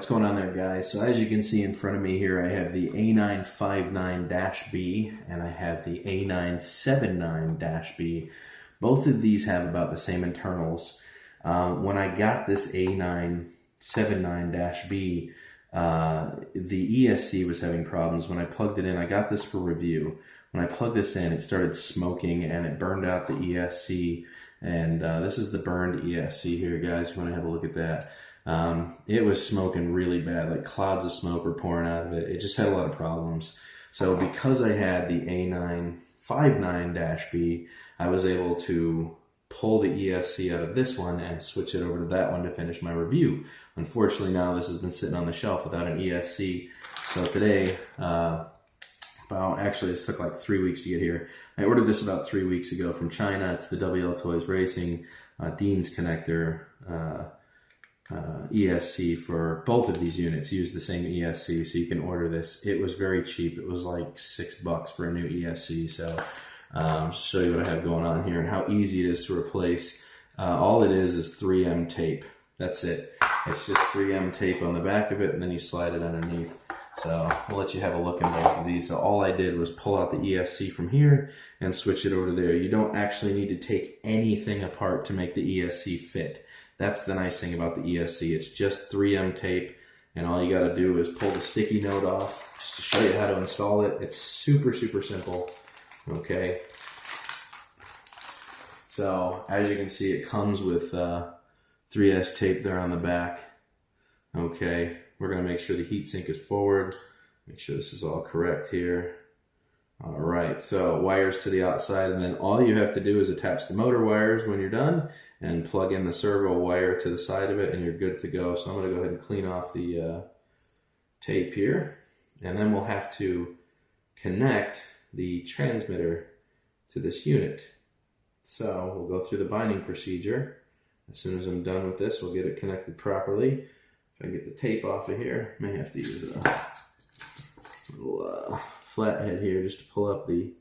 going on there, guys? So as you can see in front of me here, I have the A959-B and I have the A979-B. Both of these have about the same internals. When I got this A979-B, the ESC was having problems. When I plugged it in, I got this for review. When I plugged this in, it started smoking and it burned out the ESC. And this is the burned ESC here, guys. If you want to have a look at that. It was smoking really bad, like clouds of smoke were pouring out of it. It just had a lot of problems. So because I had the A959-B, I was able to pull the ESC out of this one and switch it over to that one to finish my review. Unfortunately, now this has been sitting on the shelf without an ESC. So today, actually this took like 3 weeks to get here. I ordered this about 3 weeks ago from China. It's the Wltoys Racing Dean's connector ESC for both of these units. Use the same ESC, so you can order this. It was very cheap. It was like $6 for a new ESC. So show you what I have going on here and how easy it is to replace. All it is 3M tape. That's it. It's just 3M tape on the back of it, and then you slide it underneath. So we'll let you have a look in both of these. So all I did was pull out the ESC from here and switch it over to there. You don't actually need to take anything apart to make the ESC fit. That's the nice thing about the ESC. It's just 3M tape, and all you got to do is pull the sticky note off just to show you how to install it. It's super, super simple. Okay. So as you can see, it comes with 3S tape there on the back. Okay. We're going to make sure the heatsink is forward. Make sure this is all correct here. All right, so wires to the outside, and then all you have to do is attach the motor wires when you're done and plug in the servo wire to the side of it, and you're good to go. So I'm going to go ahead and clean off the tape here, and then we'll have to connect the transmitter to this unit. So we'll go through the binding procedure. As soon as I'm done with this, we'll get it connected properly. If I get the tape off of here, may have to use a little flathead here just to pull up the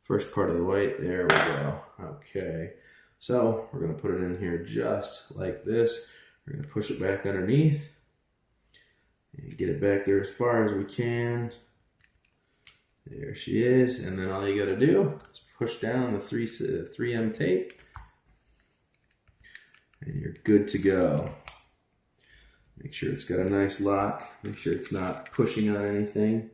first part of the weight. There we go. Okay, so we're going to put it in here just like this. We're going to push it back underneath and get it back there as far as we can. There she is, and then all you got to do is push down the 3M tape and you're good to go. Make sure it's got a nice lock. Make sure it's not pushing on anything.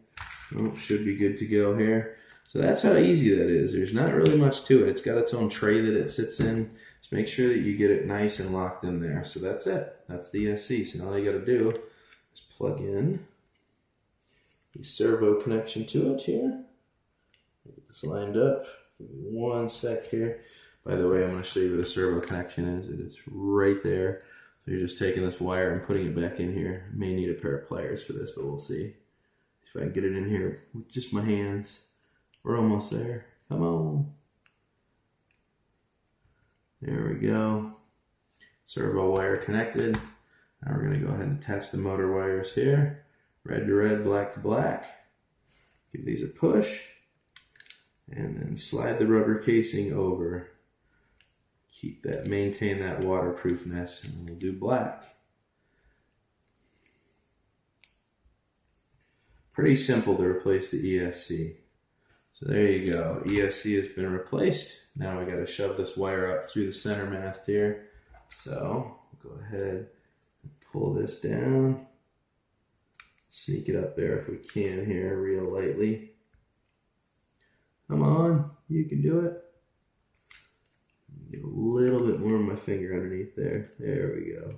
Oh, should be good to go here. So that's how easy that is. There's not really much to it. It's got its own tray that it sits in. Just make sure that you get it nice and locked in there. So that's it. That's the ESC. So now all you got to do is plug in the servo connection to it here. Get this lined up. Give me 1 sec here. By the way, I'm going to show you where the servo connection is. It is right there. So you're just taking this wire and putting it back in here. I may need a pair of pliers for this, but we'll see. If I can get it in here with just my hands. We're almost there. Come on. There we go. Servo wire connected. Now we're going to go ahead and attach the motor wires here. Red to red, black to black. Give these a push. And then slide the rubber casing over. Keep that, maintain that waterproofness, and we'll do black. Pretty simple to replace the ESC. So there you go. ESC has been replaced. Now we got to shove this wire up through the center mast here. So we'll go ahead and pull this down. Sneak it up there if we can here, real lightly. Come on, you can do it. Get a little bit more of my finger underneath there. There we go.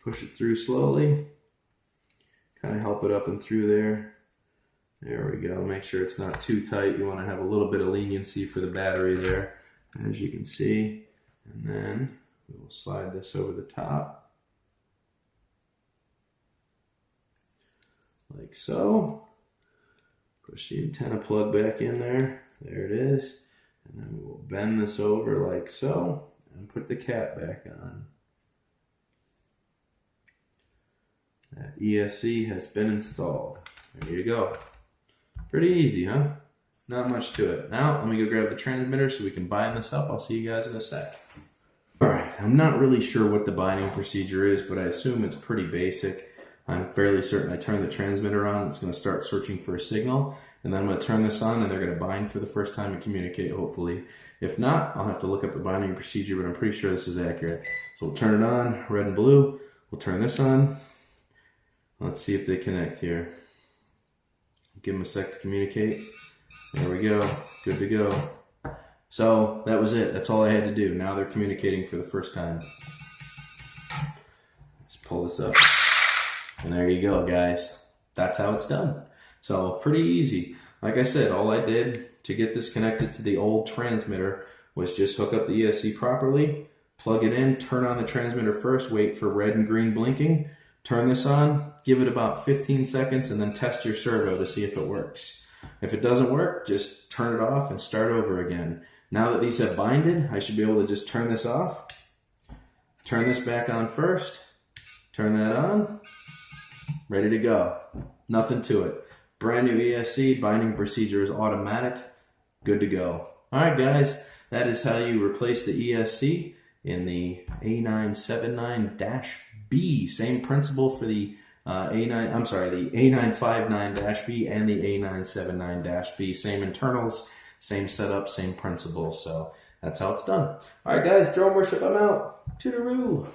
Push it through slowly. Kind of help it up and through there. There we go. Make sure it's not too tight. You want to have a little bit of leniency for the battery there, as you can see. And then we will slide this over the top. Like so. Push the antenna plug back in there. There it is. And then we will bend this over like so and put the cap back on. That ESC has been installed. There you go. Pretty easy, huh? Not much to it. Now, let me go grab the transmitter so we can bind this up. I'll see you guys in a sec. Alright, I'm not really sure what the binding procedure is, but I assume it's pretty basic. I'm fairly certain I turn the transmitter on, it's going to start searching for a signal, and then I'm going to turn this on and they're going to bind for the first time and communicate, hopefully. If not, I'll have to look up the binding procedure, but I'm pretty sure this is accurate. So we'll turn it on, red and blue. We'll turn this on. Let's see if they connect here. Give them a sec to communicate. There we go. Good to go. So that was it. That's all I had to do. Now they're communicating for the first time. Let's pull this up. And there you go, guys. That's how it's done. So pretty easy. Like I said, all I did to get this connected to the old transmitter was just hook up the ESC properly, plug it in, turn on the transmitter first, wait for red and green blinking, turn this on, give it about 15 seconds, and then test your servo to see if it works. If it doesn't work, just turn it off and start over again. Now that these have binded, I should be able to just turn this off, turn this back on first, turn that on, ready to go. Nothing to it. Brand new ESC, binding procedure is automatic, good to go. Alright guys, that is how you replace the ESC in the A979-B. Same principle for the the A959-B and the A979-B. Same internals, same setup, same principle. So that's how it's done. Alright guys, drone worship, I'm out. Toodaloo.